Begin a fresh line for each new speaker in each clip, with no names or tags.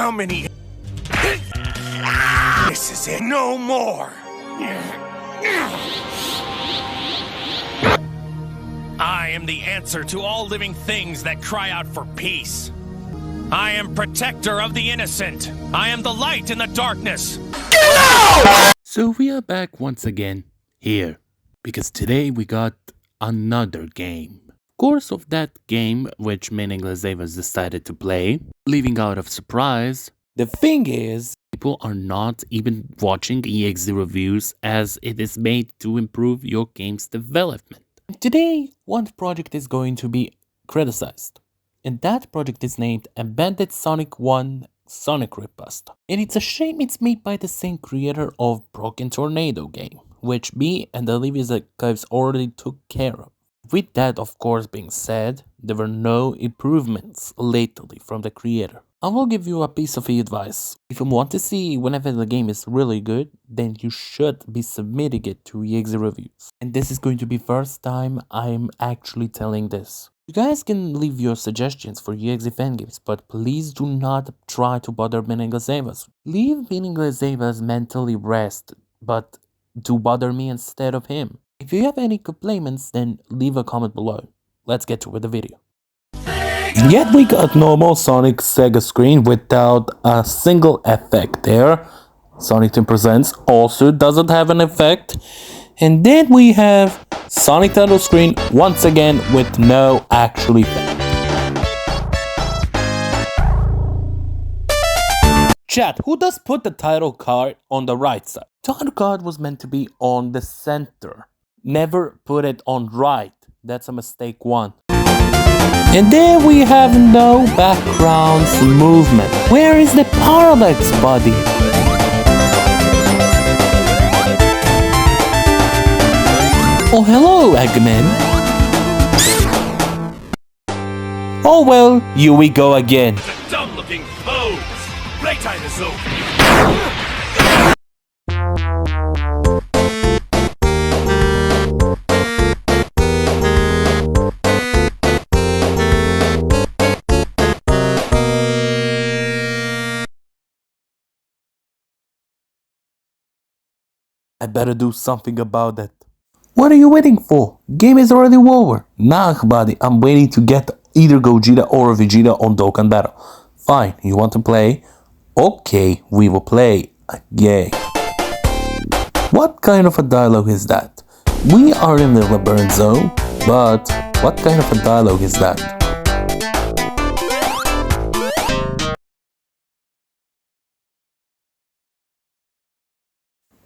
How many? This is it. No more. I am the answer to all living things that cry out for peace. I am protector of the innocent. I am the light in the darkness. Get out!
So we are back once again here because today we got another game. Of course, of that game which many Glazavers decided to play, leaving out of surprise. The thing is, people are not even watching EXE Reviews as it is made to improve your game's development. Today, one project is going to be criticized, and that project is named Abandonded Sonic 1 Sonic Creepypasta. And it's a shame it's made by the same creator of Broken Tornado game, which me and the Olivia's archives already took care of. With that, of course, being said, there were no improvements lately from the creator. I will give you a piece of advice. If you want to see whenever the game is really good, then you should be submitting it to EXE Reviews. And this is going to be first time I'm actually telling this. You guys can leave your suggestions for EXE fan games, but please do not try to bother Mini Glazavers. Leave Mini Glazavers mentally rest, but do bother me instead of him. If you have any complaints, then leave a comment below. Let's get to the video. Yet we got normal Sonic Sega screen without a single effect there. Sonic Team Presents also doesn't have an effect. And then we have Sonic title screen once again with no actual effect. Chat, who does put the title card on the right side? Title card was meant to be on the center. Never put it on right. That's a mistake one. And then we have no background movement. Where is the parallax body? Oh, hello, Eggman. Oh well, here we go again.
The dumb-looking pose. Playtime is over.
I better do something about that. What are you waiting for? Game is already over. Nah, buddy, I'm waiting to get either Gogeta or Vegeta on Dokkan Battle. Fine, you want to play? Okay, we will play. Yay. What kind of a dialogue is that? We are in the labyrinth zone, but what kind of a dialogue is that?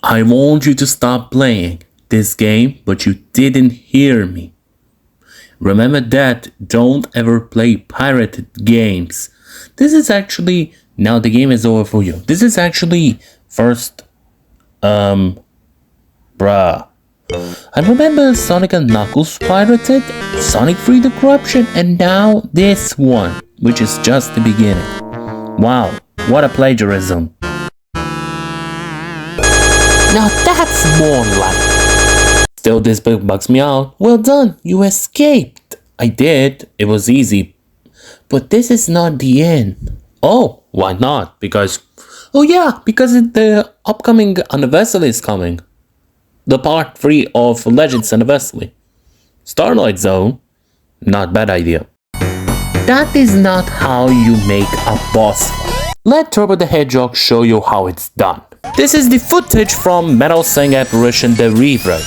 I want you to stop playing this game, but you didn't hear me. Remember that, don't ever play pirated games. This is actually, now the game is over for you. This is actually first, bruh. I remember Sonic and Knuckles pirated, Sonic Free the Corruption, and now this one, which is just the beginning. Wow, what a plagiarism. Now that's more like. Still, this book bugs me out. Well done, you escaped. I did, it was easy. But this is not the end. Oh, why not? Because, oh yeah, because the upcoming anniversary is coming. The part 3 of Legends Anniversary. Starlight Zone? Not bad idea. That is not how you make a boss fight. Let Turbo the Hedgehog show you how it's done. This is the footage from Metal Sing Apparition The Rewrite.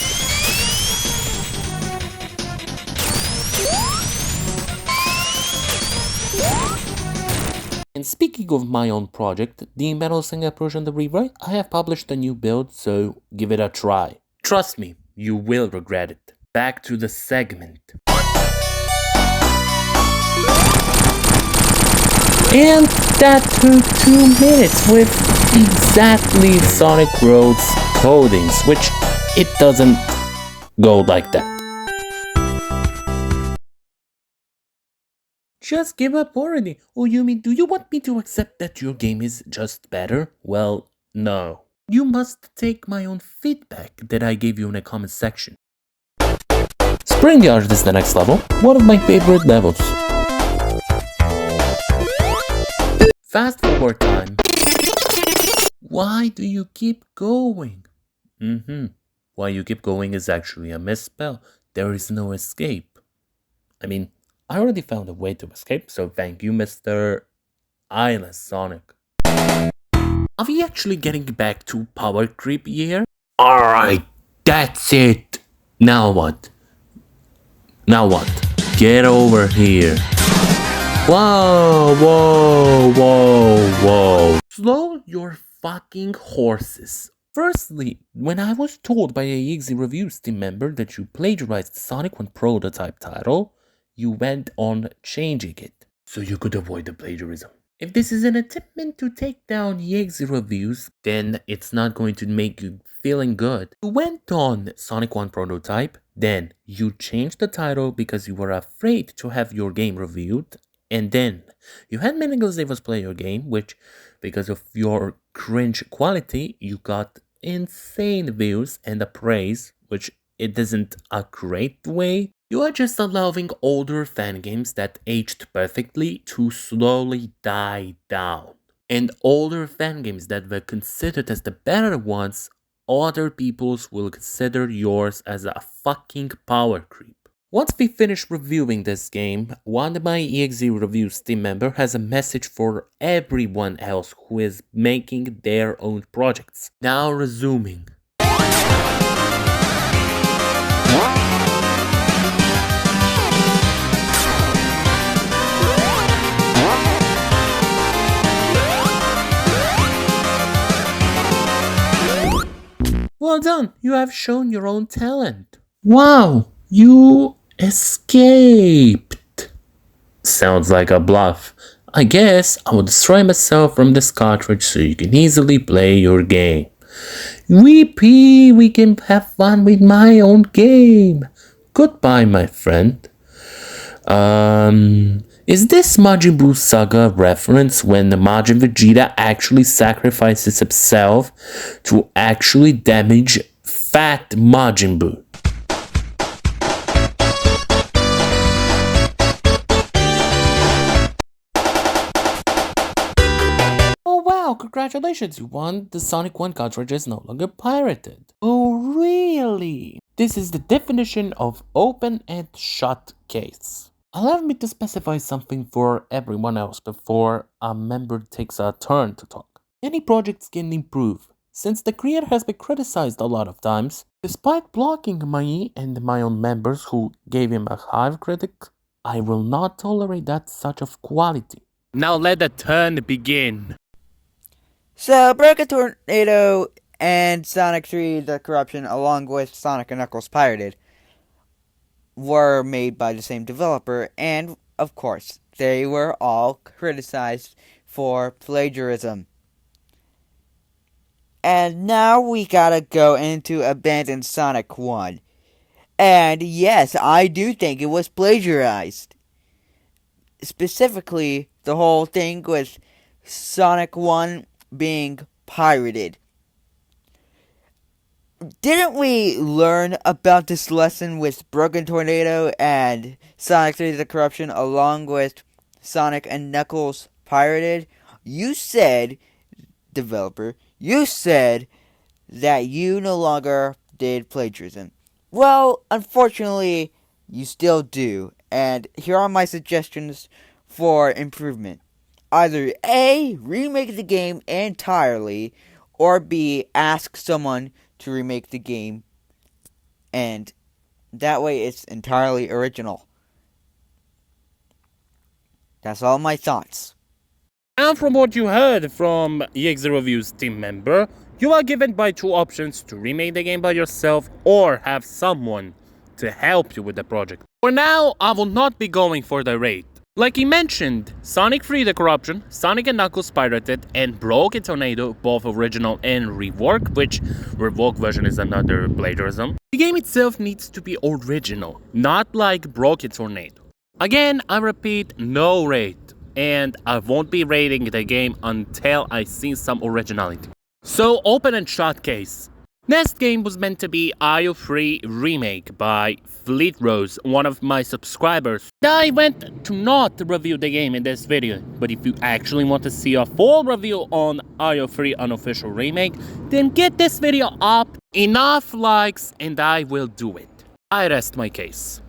And speaking of my own project, the Metal Sing Apparition The Rewrite, I have published a new build, so give it a try. Trust me, you will regret it. Back to the segment. And that took 2 minutes with exactly Sonic Road's codings, which it doesn't go like that. Just give up already. Oh, you mean, do you want me to accept that your game is just better? Well, no. You must take my own feedback that I gave you in the comment section. Spring Yard is the next level, one of my favorite levels. Fast forward time. Why do you keep going? Why you keep going is actually a misspell. There is no escape. I mean, I already found a way to escape, so thank you, Mr. Eyeless Sonic. Are we actually getting back to power creep here? Alright, that's it. Now what? Get over here. Whoa. Slow your fucking horses. Firstly, when I was told by a EXE Reviews team member that you plagiarized Sonic 1 prototype title, you went on changing it, so you could avoid the plagiarism. If this is an attempt to take down EXE Reviews, then it's not going to make you feeling good. You went on Sonic 1 prototype, then you changed the title because you were afraid to have your game reviewed, and then you had Meaningless Evas play your game, which, because of your cringe quality, you got insane views and praise, which it isn't a great way. You are just allowing older fan games that aged perfectly to slowly die down. And older fan games that were considered as the better ones, other people's will consider yours as a fucking power creep. Once we finish reviewing this game, one of my EXE Reviews team member has a message for everyone else who is making their own projects. Now resuming. Well done, you have shown your own talent. Wow, you escaped. Sounds like a bluff. I guess I will destroy myself from this cartridge so you can easily play your game. Weepy, we can have fun with my own game. Goodbye, my friend. Is this Majin Buu Saga reference when the Majin Vegeta actually sacrifices himself to actually damage Fat Majin Buu? Oh wow, congratulations, you won! The Sonic 1 cartridge is no longer pirated. Oh really? This is the definition of open and shut case. Allow me to specify something for everyone else before a member takes a turn to talk. Many projects can improve, since the creator has been criticized a lot of times. Despite blocking me and my own members who gave him a high critic, I will not tolerate that such of quality. Now let the turn begin.
So, Broken Tornado and Sonic 3 The Corruption, along with Sonic and Knuckles Pirated, were made by the same developer, and, of course, they were all criticized for plagiarism. And now we gotta go into Abandonded Sonic 1. And yes, I do think it was plagiarized. Specifically, the whole thing with Sonic 1 being pirated. Didn't we learn about this lesson with Broken Tornado and Sonic 3 The Corruption along with Sonic and Knuckles Pirated? You said, developer, you said that you no longer did plagiarism. Well, unfortunately, you still do. And here are my suggestions for improvement. Either A, remake the game entirely, or B, ask someone to remake the game, and that way it's entirely original. That's all my thoughts.
And from what you heard from EXE Reviews team member, you are given by two options: to remake the game by yourself or have someone to help you with the project. For now, I will not be going for the raid. Like he mentioned, Sonic 3 The Corruption, Sonic and Knuckles Pirated, and Broken Tornado, both original and rework, which rework version is another plagiarism. The game itself needs to be original, not like Broken Tornado. Again, I repeat, no raid, and I won't be raiding the game until I see some originality. So, open and shut case. Next game was meant to be IO3 Remake by Fleet Rose, one of my subscribers. I went to not review the game in this video, but if you actually want to see a full review on IO3 Unofficial Remake, then get this video up, enough likes, and I will do it. I rest my case.